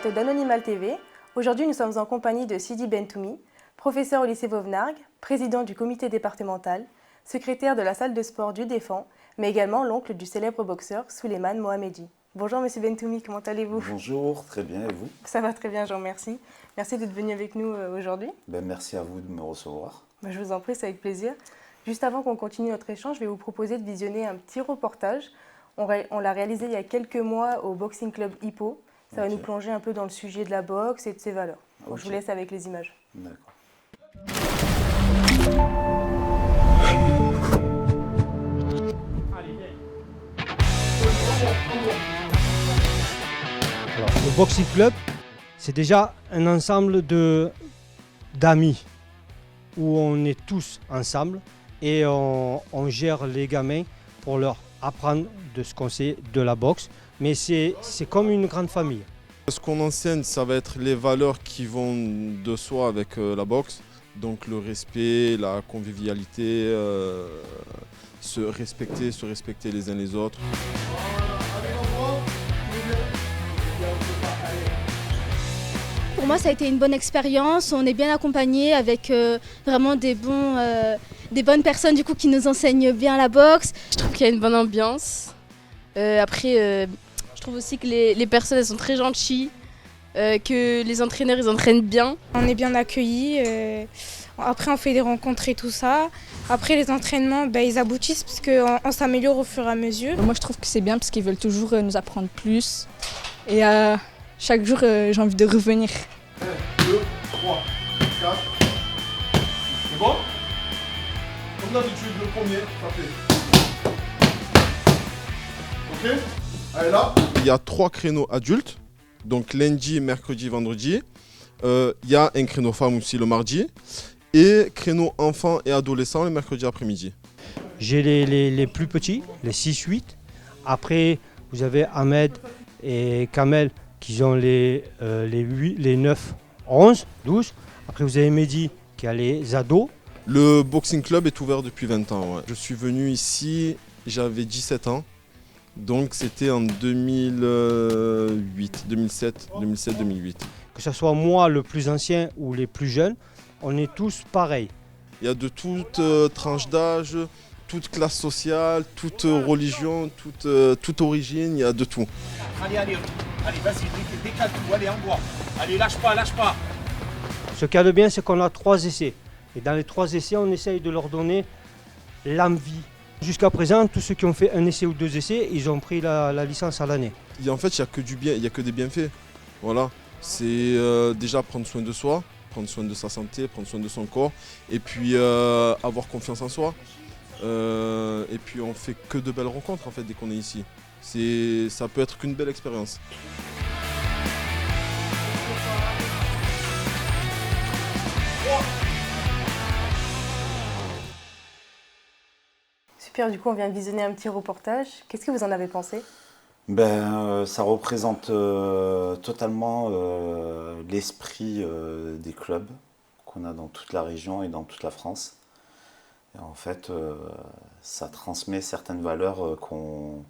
plateau d'Anonymal TV. Aujourd'hui, nous sommes en compagnie de Sidi Bentoumi, professeur au lycée Vauvenargues, président du comité départemental, secrétaire de la salle de sport du Défend, mais également l'oncle du célèbre boxeur Souleymane Mohamedi. Bonjour Monsieur Bentoumi, comment allez-vous? Bonjour, très bien, et vous? Ça va très bien, je vous remercie. Merci d'être venu avec nous aujourd'hui. Merci à vous de me recevoir. Je vous en prie, c'est avec plaisir. Juste avant qu'on continue notre échange, je vais vous proposer de visionner un petit reportage. On l'a réalisé il y a quelques mois au Boxing Club Hippo. Ça va nous plonger un peu dans le sujet de la boxe et de ses valeurs. Bon, je vous laisse avec les images. D'accord. Alors, le Boxing Club, c'est déjà un ensemble d'amis où on est tous ensemble et on gère les gamins pour leur apprendre de ce qu'on sait de la boxe. Mais c'est comme une grande famille. Ce qu'on enseigne, ça va être les valeurs qui vont de soi avec la boxe. Donc le respect, la convivialité, se respecter les uns les autres. Pour moi, ça a été une bonne expérience. On est bien accompagné avec vraiment des bonnes personnes du coup, qui nous enseignent bien la boxe. Je trouve qu'il y a une bonne ambiance. Après, je trouve aussi que les personnes elles sont très gentilles, que les entraîneurs ils entraînent bien. On est bien accueillis. Après, on fait des rencontres et tout ça. Après, les entraînements, ils aboutissent parce qu'on s'améliore au fur et à mesure. Moi, je trouve que c'est bien parce qu'ils veulent toujours nous apprendre plus. Et chaque jour, j'ai envie de revenir. 1, 2, 3, 4. C'est bon? Comme d'habitude, le premier, ça fait. Ok? Allez là. Il y a 3 créneaux adultes, donc lundi, mercredi, vendredi. Il y a un créneau femme aussi le mardi. Et créneau enfants et adolescents le mercredi après-midi. J'ai les plus petits, les 6-8. Après, vous avez Ahmed et Kamel qui ont les 8, les 9, 11, 12. Après, vous avez Mehdi qui a les ados. Le Boxing Club est ouvert depuis 20 ans. Ouais. Je suis venu ici, j'avais 17 ans. Donc c'était en 2008, 2007-2008. Que ce soit moi le plus ancien ou les plus jeunes, on est tous pareils. Il y a de toutes tranches d'âge, toute classe sociale, toute religion, toute origine, il y a de tout. Allez, vas-y, décale tout, allez, en bois. Allez, lâche pas. Ce qu'il y a de bien, c'est qu'on a 3 essais. Et dans les 3 essais, on essaye de leur donner l'envie. Jusqu'à présent, tous ceux qui ont fait 1 essai ou 2 essais, ils ont pris la licence à l'année. En fait, il n'y a que du bien, il n'y a que des bienfaits. Voilà. C'est déjà prendre soin de soi, prendre soin de sa santé, prendre soin de son corps, et puis avoir confiance en soi. Et puis on fait que de belles rencontres en fait dès qu'on est ici. Ça peut être qu'une belle expérience. Super, du coup, on vient de visionner un petit reportage. Qu'est-ce que vous en avez pensé? Ça représente totalement l'esprit des clubs qu'on a dans toute la région et dans toute la France. Et en fait, ça transmet certaines valeurs qu'on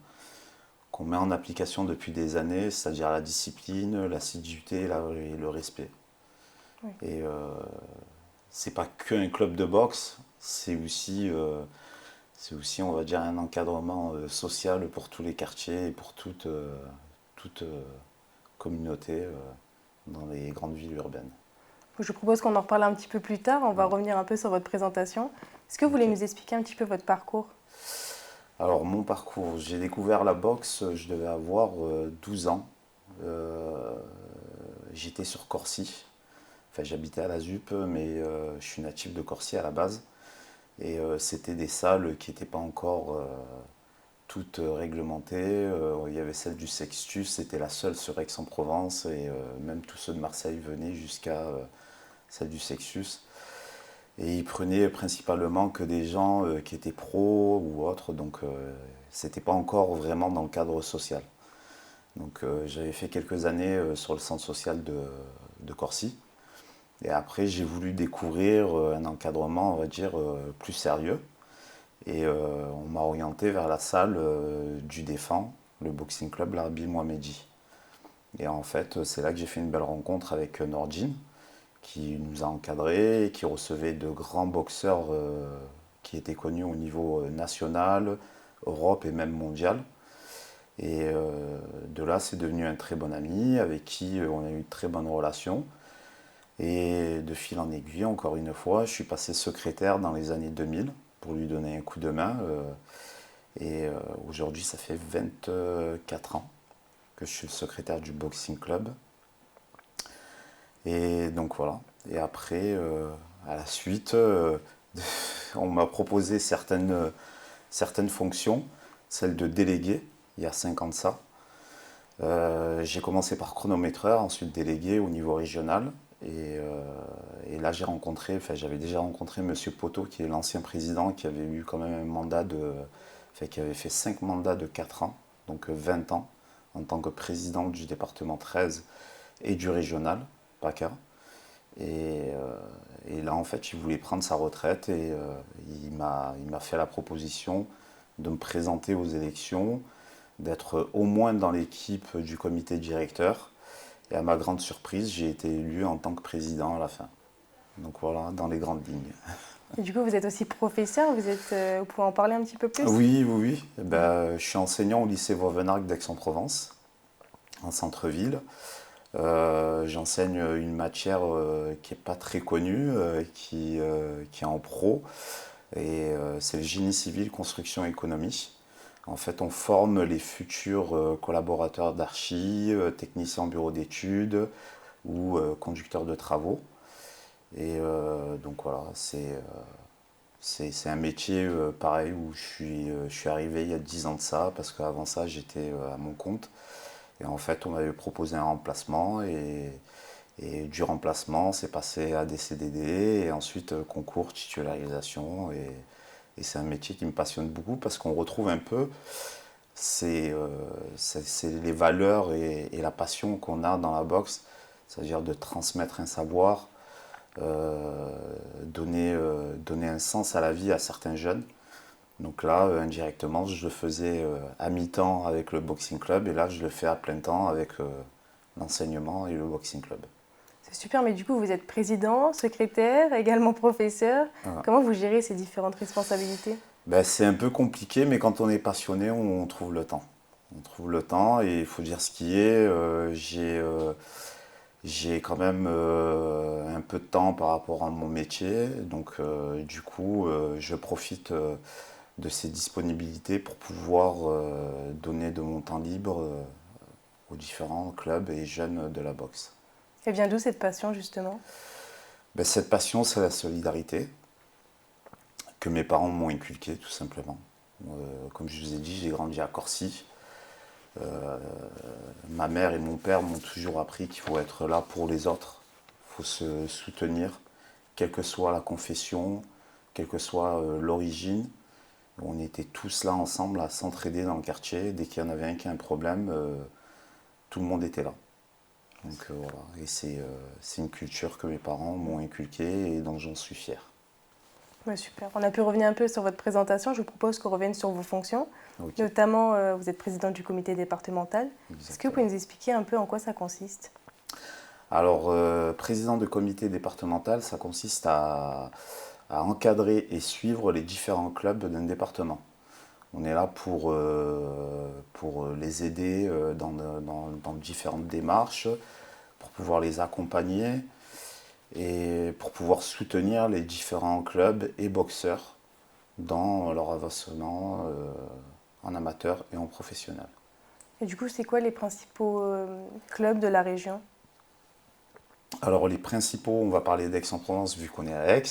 met en application depuis des années, c'est-à-dire la discipline, l'assiduité et le respect. Oui. Et c'est pas qu'un club de boxe, c'est aussi, on va dire, un encadrement social pour tous les quartiers et pour toute communauté dans les grandes villes urbaines. Je propose qu'on en reparle un petit peu plus tard. On va revenir un peu sur votre présentation. Est-ce que vous voulez nous expliquer un petit peu votre parcours? Alors, mon parcours, j'ai découvert la boxe, je devais avoir 12 ans. J'étais sur Corcy. Enfin, j'habitais à la ZUP, mais je suis natif de Corcy à la base. Et c'était des salles qui n'étaient pas encore toutes réglementées. Il y avait celle du Sextus, c'était la seule sur Aix-en-Provence. Et même tous ceux de Marseille venaient jusqu'à celle du Sextus. Et ils prenaient principalement que des gens qui étaient pros ou autres. Donc c'était pas encore vraiment dans le cadre social. Donc j'avais fait quelques années sur le centre social de Corcy. Et après, j'ai voulu découvrir un encadrement, on va dire, plus sérieux. Et on m'a orienté vers la salle du Défend, le Boxing Club Larbi Mohamedi. Et en fait, c'est là que j'ai fait une belle rencontre avec Nordin, qui nous a encadrés, et qui recevait de grands boxeurs qui étaient connus au niveau national, Europe et même mondial. Et de là, c'est devenu un très bon ami avec qui on a eu une très bonne relation. Et de fil en aiguille, encore une fois, je suis passé secrétaire dans les années 2000 pour lui donner un coup de main. Et aujourd'hui, ça fait 24 ans que je suis le secrétaire du Boxing Club. Et donc voilà. Et après, à la suite, on m'a proposé certaines fonctions, celle de délégué, il y a 5 ans de ça. J'ai commencé par chronométreur, ensuite délégué au niveau régional. Et là, j'avais déjà rencontré M. Poteau, qui est l'ancien président, qui avait eu quand même un mandat qui avait fait 5 mandats de 4 ans, donc 20 ans, en tant que président du département 13 et du régional, PACA. Et là, en fait, il voulait prendre sa retraite et il m'a fait la proposition de me présenter aux élections, d'être au moins dans l'équipe du comité directeur. Et à ma grande surprise, j'ai été élu en tant que président à la fin. Donc voilà, dans les grandes lignes. Et du coup, vous êtes aussi professeur, vous pouvez en parler un petit peu plus? Oui. Je suis enseignant au lycée Vauvenargues d'Aix-en-Provence, en centre-ville. J'enseigne une matière qui n'est pas très connue, qui est en pro, et c'est le génie civil, construction, économie. En fait, on forme les futurs collaborateurs d'archi, techniciens en bureau d'études ou conducteurs de travaux. Et donc voilà, c'est un métier pareil où je suis arrivé il y a 10 ans de ça, parce qu'avant ça, j'étais à mon compte. Et en fait, on m'avait proposé un remplacement et du remplacement, c'est passé à des CDD et ensuite concours, titularisation. Et c'est un métier qui me passionne beaucoup parce qu'on retrouve un peu c'est les valeurs et la passion qu'on a dans la boxe, c'est-à-dire de transmettre un savoir, donner un sens à la vie à certains jeunes. Donc là, indirectement, je le faisais à mi-temps avec le Boxing Club et là, je le fais à plein temps avec l'enseignement et le Boxing Club. C'est super, mais du coup, vous êtes président, secrétaire, également professeur. Voilà. Comment vous gérez ces différentes responsabilités? C'est un peu compliqué, mais quand on est passionné, on trouve le temps. On trouve le temps et il faut dire ce qui est. J'ai quand même un peu de temps par rapport à mon métier. Donc, du coup, je profite de ces disponibilités pour pouvoir donner de mon temps libre aux différents clubs et jeunes de la boxe. Et vient d'où cette passion, justement? Cette passion, c'est la solidarité que mes parents m'ont inculquée, tout simplement. Comme je vous ai dit, j'ai grandi à Corcy. Ma mère et mon père m'ont toujours appris qu'il faut être là pour les autres. Il faut se soutenir, quelle que soit la confession, quelle que soit l'origine. On était tous là ensemble à s'entraider dans le quartier. Dès qu'il y en avait un qui a un problème, tout le monde était là. Donc voilà, et c'est une culture que mes parents m'ont inculquée et dont j'en suis fier. Ouais, super. On a pu revenir un peu sur votre présentation. Je vous propose qu'on revienne sur vos fonctions. Okay. Notamment, vous êtes président du comité départemental. Exactement. Est-ce que vous pouvez nous expliquer un peu en quoi ça consiste? Alors, président de comité départemental, ça consiste à encadrer et suivre les différents clubs d'un département. On est là pour les aider dans différentes démarches, pour pouvoir les accompagner et pour pouvoir soutenir les différents clubs et boxeurs dans leur avancement en amateur et en professionnel. Et du coup, c'est quoi les principaux clubs de la région? Alors les principaux, on va parler d'Aix-en-Provence vu qu'on est à Aix.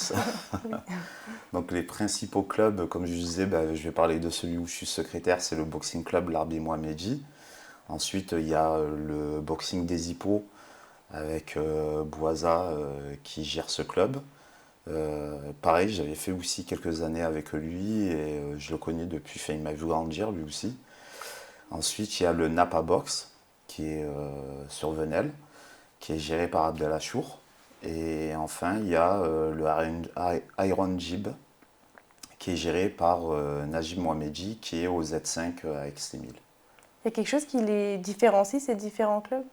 Donc les principaux clubs, comme je disais, je vais parler de celui où je suis secrétaire, c'est le Boxing Club Larbi Mohamedi. Ensuite, il y a le Boxing des Hippos avec Boisa qui gère ce club. Pareil, j'avais fait aussi quelques années avec lui et je le connais depuis, il m'a vu grandir lui aussi. Ensuite, il y a le Napa Box qui est sur Venelle, qui est géré par Abdelachour. Et enfin, il y a le Iron Jib, qui est géré par Najib Mohamedi, qui est au Z5 à Aix-les-Milles. Il y a quelque chose qui les différencie, ces différents clubs?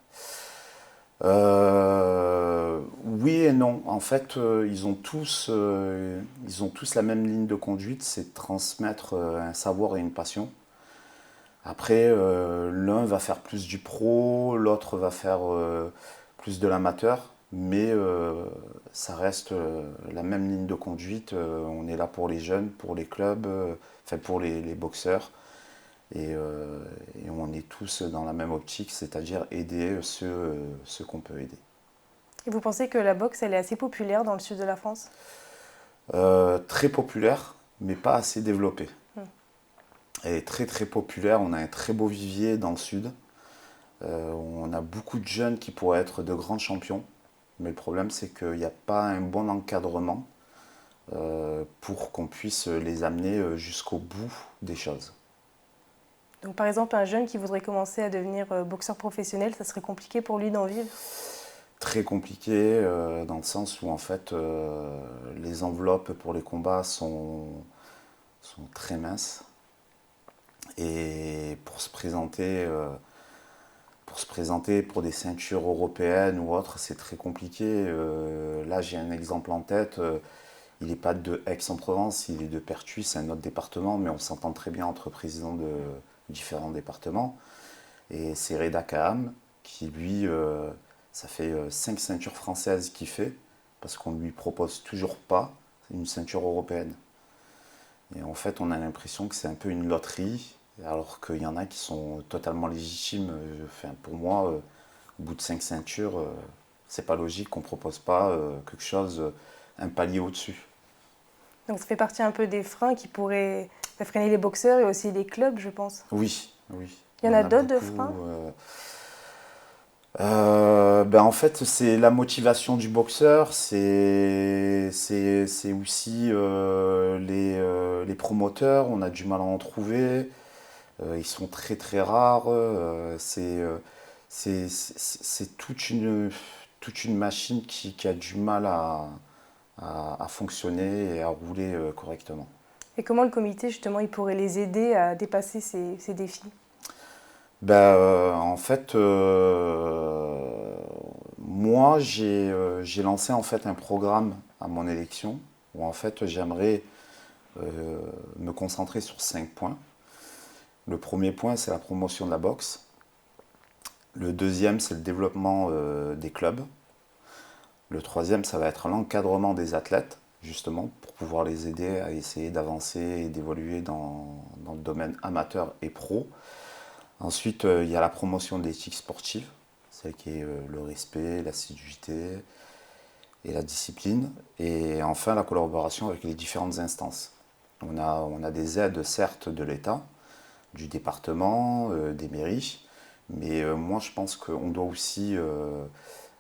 Oui et non. En fait, ils ont tous la même ligne de conduite, c'est de transmettre un savoir et une passion. Après, l'un va faire plus du pro, l'autre va faire plus de l'amateur, mais ça reste la même ligne de conduite. On est là pour les jeunes, pour les clubs, enfin pour les boxeurs. Et on est tous dans la même optique, c'est-à-dire aider ceux qu'on peut aider. Et vous pensez que la boxe, elle est assez populaire dans le sud de la France? Très populaire, mais pas assez développée. Elle est très très populaire, on a un très beau vivier dans le sud. On a beaucoup de jeunes qui pourraient être de grands champions, mais le problème c'est qu'il n'y a pas un bon encadrement pour qu'on puisse les amener jusqu'au bout des choses. Donc par exemple, un jeune qui voudrait commencer à devenir boxeur professionnel, ça serait compliqué pour lui d'en vivre? Très compliqué dans le sens où en fait les enveloppes pour les combats sont très minces. Et pour se présenter pour des ceintures européennes ou autres, c'est très compliqué. Là, j'ai un exemple en tête. Il n'est pas de Aix-en-Provence, il est de Pertuis, c'est un autre département, mais on s'entend très bien entre présidents de différents départements. Et c'est Reda Kaham qui, lui, ça fait 5 ceintures françaises qu'il fait, parce qu'on ne lui propose toujours pas une ceinture européenne. Et en fait, on a l'impression que c'est un peu une loterie, alors qu'il y en a qui sont totalement légitimes. Enfin, pour moi, au bout de 5 ceintures, c'est pas logique qu'on ne propose pas quelque chose, un palier au-dessus. Donc ça fait partie un peu des freins qui pourraient freiner les boxeurs et aussi les clubs, je pense. Oui, oui. Il y en a d'autres de beaucoup, freins? En fait, c'est la motivation du boxeur, c'est aussi les promoteurs, on a du mal à en trouver, ils sont très très rares, c'est toute une machine qui a du mal à fonctionner et à rouler correctement. Et comment le comité, justement, il pourrait les aider à dépasser ces défis? En fait, moi, j'ai lancé en fait un programme à mon élection où en fait j'aimerais me concentrer sur 5 points. Le premier point, c'est la promotion de la boxe. Le deuxième, c'est le développement des clubs. Le troisième, ça va être l'encadrement des athlètes, justement, pour pouvoir les aider à essayer d'avancer et d'évoluer dans le domaine amateur et pro. Ensuite, il y a la promotion de l'éthique sportive, celle qui est le respect, l'assiduité et la discipline. Et enfin, la collaboration avec les différentes instances. On a des aides, certes, de l'État, du département, des mairies, mais moi, je pense qu'on doit aussi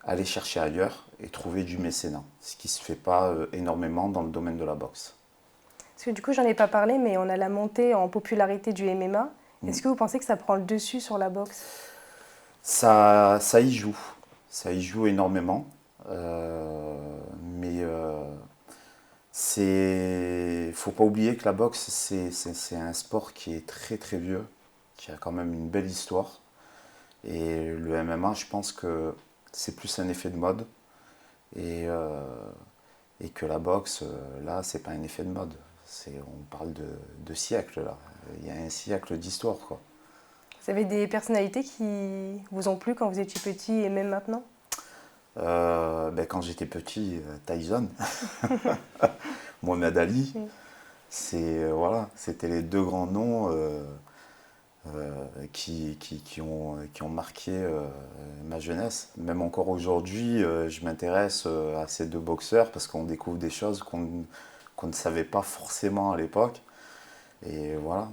aller chercher ailleurs et trouver du mécénat, ce qui ne se fait pas énormément dans le domaine de la boxe. Parce que du coup, j'en ai pas parlé, mais on a la montée en popularité du MMA. Est-ce que vous pensez que ça prend le dessus sur la boxe? Ça y joue énormément, mais faut pas oublier que la boxe, c'est un sport qui est très très vieux, qui a quand même une belle histoire. Et le MMA, je pense que c'est plus un effet de mode, et que la boxe, là, c'est pas un effet de mode. On parle de siècles, là. Il y a un siècle d'histoire, quoi. Vous avez des personnalités qui vous ont plu quand vous étiez petit et même maintenant? Quand j'étais petit, Tyson, Mohamed Ali, c'était les deux grands noms qui ont marqué ma jeunesse. Même encore aujourd'hui, je m'intéresse à ces deux boxeurs parce qu'on découvre des choses qu'on ne savait pas forcément à l'époque. Et voilà.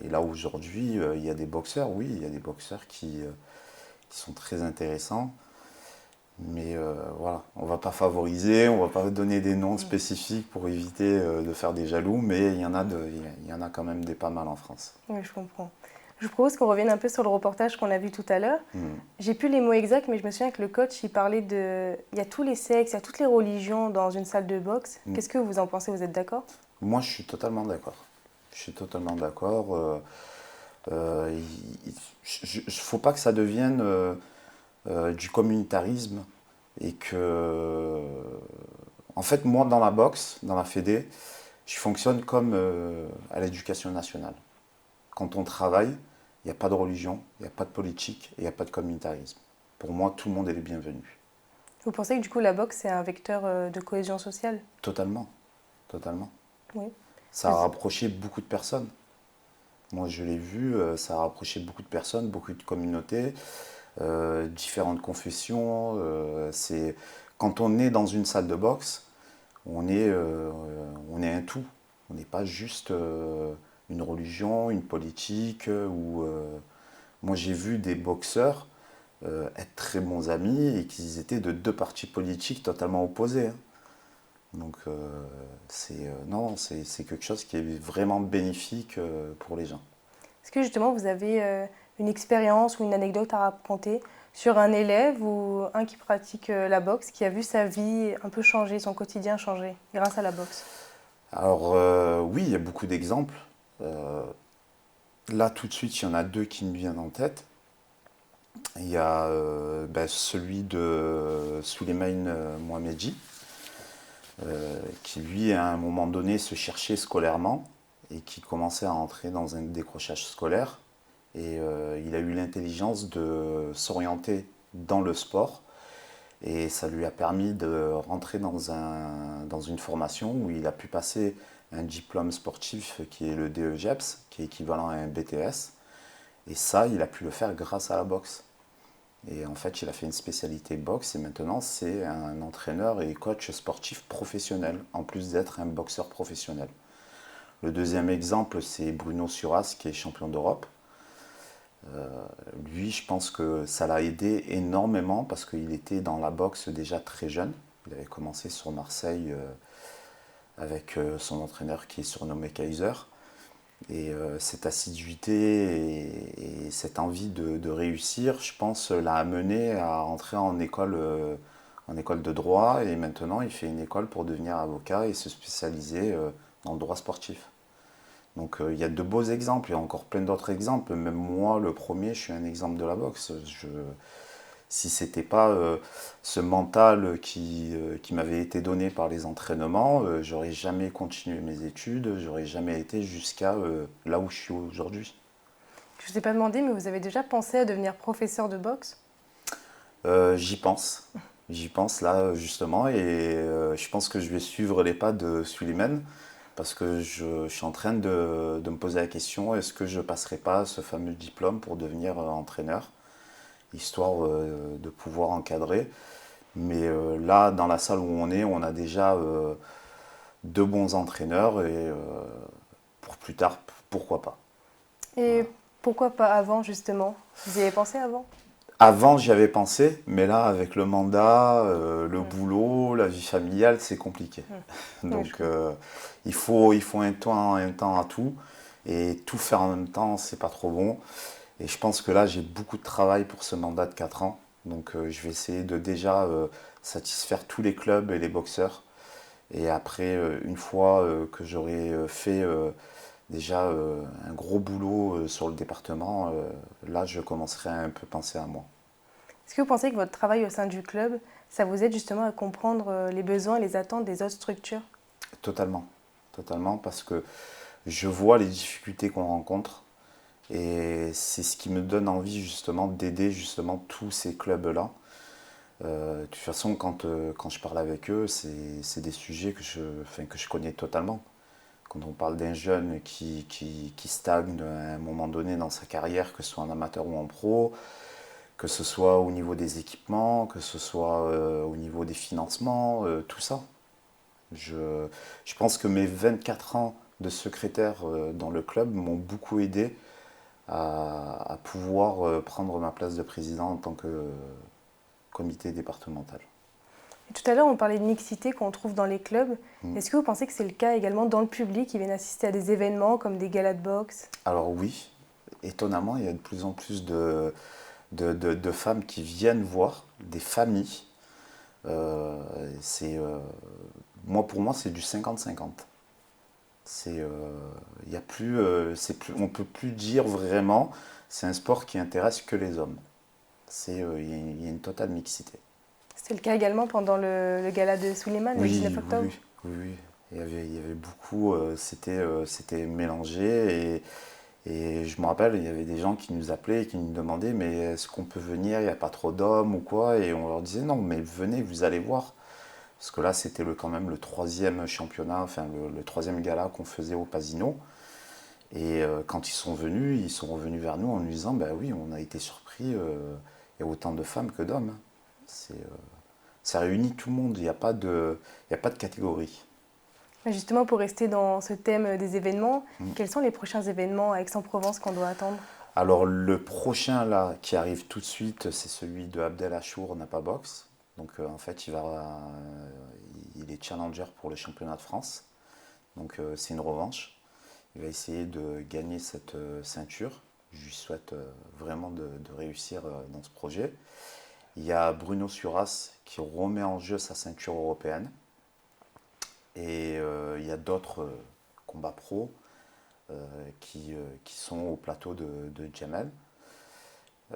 Et là aujourd'hui, il y a des boxeurs, oui, il y a des boxeurs qui sont très intéressants. Mais voilà, on ne va pas favoriser, on ne va pas donner des noms spécifiques pour éviter de faire des jaloux, mais il y en a quand même des pas mal en France. Oui, je comprends. Je vous propose qu'on revienne un peu sur le reportage qu'on a vu tout à l'heure. J'ai plus les mots exacts, mais je me souviens que le coach, il parlait il y a tous les sexes, il y a toutes les religions dans une salle de boxe. Qu'est-ce que vous en pensez? Vous êtes d'accord? Moi, je suis totalement d'accord. Je suis totalement d'accord. Il ne faut pas que ça devienne du communautarisme et que... En fait, moi, dans la boxe, dans la fédé, je fonctionne comme à l'éducation nationale. Quand on travaille, il n'y a pas de religion, il n'y a pas de politique et il n'y a pas de communautarisme. Pour moi, tout le monde est le bienvenu. Vous pensez que du coup la boxe c'est un vecteur de cohésion sociale? Totalement, totalement. Oui. Ça a rapproché beaucoup de personnes. Moi, je l'ai vu, ça a rapproché beaucoup de personnes, beaucoup de communautés, différentes confessions. Quand on est dans une salle de boxe, on est un tout. On n'est pas juste une religion, une politique. Moi, j'ai vu des boxeurs être très bons amis et qu'ils étaient de deux partis politiques totalement opposés, hein. Donc, non, c'est quelque chose qui est vraiment bénéfique pour les gens. Est-ce que justement vous avez une expérience ou une anecdote à raconter sur un élève ou un qui pratique la boxe qui a vu sa vie un peu changer, son quotidien changer grâce à la boxe? Alors, oui, il y a beaucoup d'exemples. Là, tout de suite, il y en a deux qui me viennent en tête. Il y a celui de Souleymane Mohamedi, qui lui, à un moment donné, se cherchait scolairement et qui commençait à entrer dans un décrochage scolaire. Et il a eu l'intelligence de s'orienter dans le sport. Et ça lui a permis de rentrer dans une formation où il a pu passer un diplôme sportif qui est le DEGEPS, qui est équivalent à un BTS. Et ça, il a pu le faire grâce à la boxe. Et en fait, il a fait une spécialité boxe et maintenant, c'est un entraîneur et coach sportif professionnel, en plus d'être un boxeur professionnel. Le deuxième exemple, c'est Bruno Suras, qui est champion d'Europe. Lui, je pense que ça l'a aidé énormément parce qu'il était dans la boxe déjà très jeune. Il avait commencé sur Marseille avec son entraîneur qui est surnommé Kaiser. Et cette assiduité et cette envie de réussir, je pense, l'a amené à entrer en école de droit. Et maintenant, il fait une école pour devenir avocat et se spécialiser dans le droit sportif. Donc il y a de beaux exemples, il y a encore plein d'autres exemples. Même moi, le premier, je suis un exemple de la boxe. Si ce n'était pas ce mental qui m'avait été donné par les entraînements, j'aurais jamais continué mes études, j'aurais jamais été jusqu'à là où je suis aujourd'hui. Je ne vous ai pas demandé, mais vous avez déjà pensé à devenir professeur de boxe? J'y pense. J'y pense là justement et je pense que je vais suivre les pas de Souleymane. Parce que je suis en train de me poser la question, est-ce que je ne passerai pas ce fameux diplôme pour devenir entraîneur, histoire de pouvoir encadrer. Mais là, dans la salle où on a déjà deux bons entraîneurs et pour plus tard, pourquoi pas. Et voilà. Pourquoi pas avant justement? Vous y avez pensé avant? Avant, j'y avais pensé, mais là, avec le mandat, le boulot, la vie familiale, c'est compliqué. Donc, il faut un temps à tout. Et tout faire en même temps, c'est pas trop bon. Et je pense que là, j'ai beaucoup de travail pour ce mandat de 4 ans. Donc, je vais essayer de déjà satisfaire tous les clubs et les boxeurs. Et après, une fois que j'aurai fait déjà un gros boulot sur le département, là je commencerai à un peu penser à moi. Est-ce que vous pensez que votre travail au sein du club, ça vous aide justement à comprendre les besoins et les attentes des autres structures? Totalement, totalement, parce que je vois les difficultés qu'on rencontre et c'est ce qui me donne envie justement d'aider justement tous ces clubs-là. De toute façon, quand je parle avec eux, c'est des sujets que je connais totalement. Quand on parle d'un jeune qui stagne à un moment donné dans sa carrière, que ce soit en amateur ou en pro, que ce soit au niveau des équipements, que ce soit au niveau des financements, tout ça. Je pense que mes 24 ans de secrétaire dans le club m'ont beaucoup aidé à pouvoir prendre ma place de président en tant que comité départemental. Tout à l'heure, on parlait de mixité qu'on trouve dans les clubs. Est-ce que vous pensez que c'est le cas également dans le public qui viennent assister à des événements comme des galas de boxe? Alors oui, étonnamment, il y a de plus en plus de femmes qui viennent voir, des familles. Pour moi, c'est du 50-50. Y a plus, on ne peut plus dire vraiment, c'est un sport qui intéresse que les hommes. Il y a une totale mixité. C'était le cas également pendant le gala de Souleymane, le 19 octobre. Oui. Il y avait beaucoup, c'était mélangé et je me rappelle, il y avait des gens qui nous appelaient et qui nous demandaient mais est-ce qu'on peut venir, il n'y a pas trop d'hommes ou quoi? Et on leur disait non, mais venez, vous allez voir. Parce que là, c'était quand même le 3e championnat, enfin le 3e gala qu'on faisait au Pasino. Et quand ils sont revenus vers nous en nous disant ben oui, on a été surpris, il y a autant de femmes que d'hommes. Ça réunit tout le monde, il n'y a pas de catégorie. Justement, pour rester dans ce thème des événements, quels sont les prochains événements à Aix-en-Provence qu'on doit attendre? Alors le prochain là qui arrive tout de suite, c'est celui de Abdel Achour Napa Box. Donc en fait, il est challenger pour le championnat de France. Donc c'est une revanche. Il va essayer de gagner cette ceinture. Je lui souhaite vraiment de réussir dans ce projet. Il y a Bruno Suras qui remet en jeu sa ceinture européenne. Et il y a d'autres combats pro qui sont au plateau de Jamel,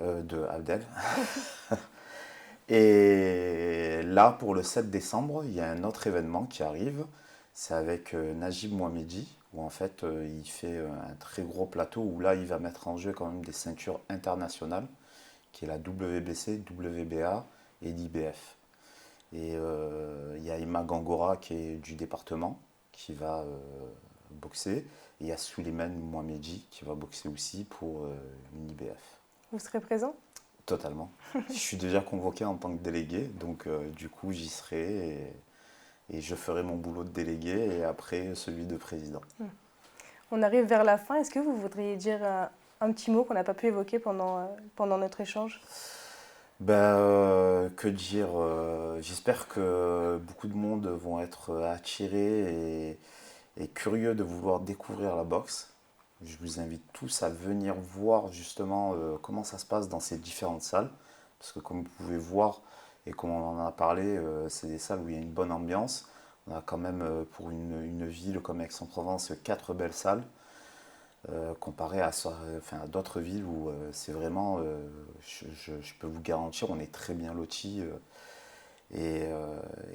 de Abdel. Et là, pour le 7 décembre, il y a un autre événement qui arrive. C'est avec Najib Mohamedi, où en fait, il fait un très gros plateau, où là, il va mettre en jeu quand même des ceintures internationales, qui est la WBC, WBA et l'IBF. Et il y a Ima Gangora qui est du département, qui va boxer. Et il y a Souleymane Mohamedi qui va boxer aussi pour une IBF. Vous serez présent? Totalement. Je suis déjà convoqué en tant que délégué, donc du coup j'y serai et je ferai mon boulot de délégué et après celui de président. On arrive vers la fin. Est-ce que vous voudriez dire un petit mot qu'on n'a pas pu évoquer pendant notre échange? Que dire, j'espère que beaucoup de monde vont être attirés et curieux de vouloir découvrir la boxe. Je vous invite tous à venir voir justement comment ça se passe dans ces différentes salles. Parce que comme vous pouvez voir et comme on en a parlé, c'est des salles où il y a une bonne ambiance. On a quand même pour une ville comme Aix-en-Provence 4 belles salles. Comparé à d'autres villes où c'est vraiment, je peux vous garantir, on est très bien lotis. Et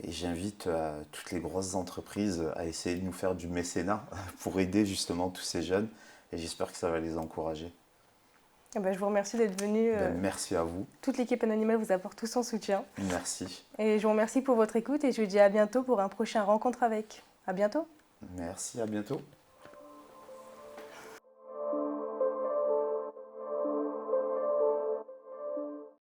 j'invite toutes les grosses entreprises à essayer de nous faire du mécénat pour aider justement tous ces jeunes. Et j'espère que ça va les encourager. Je vous remercie d'être venu. Merci à vous. Toute l'équipe Anonymal vous apporte tout son soutien. Merci. Et je vous remercie pour votre écoute et je vous dis à bientôt pour un prochain Rencontre avec. À bientôt. Merci, à bientôt.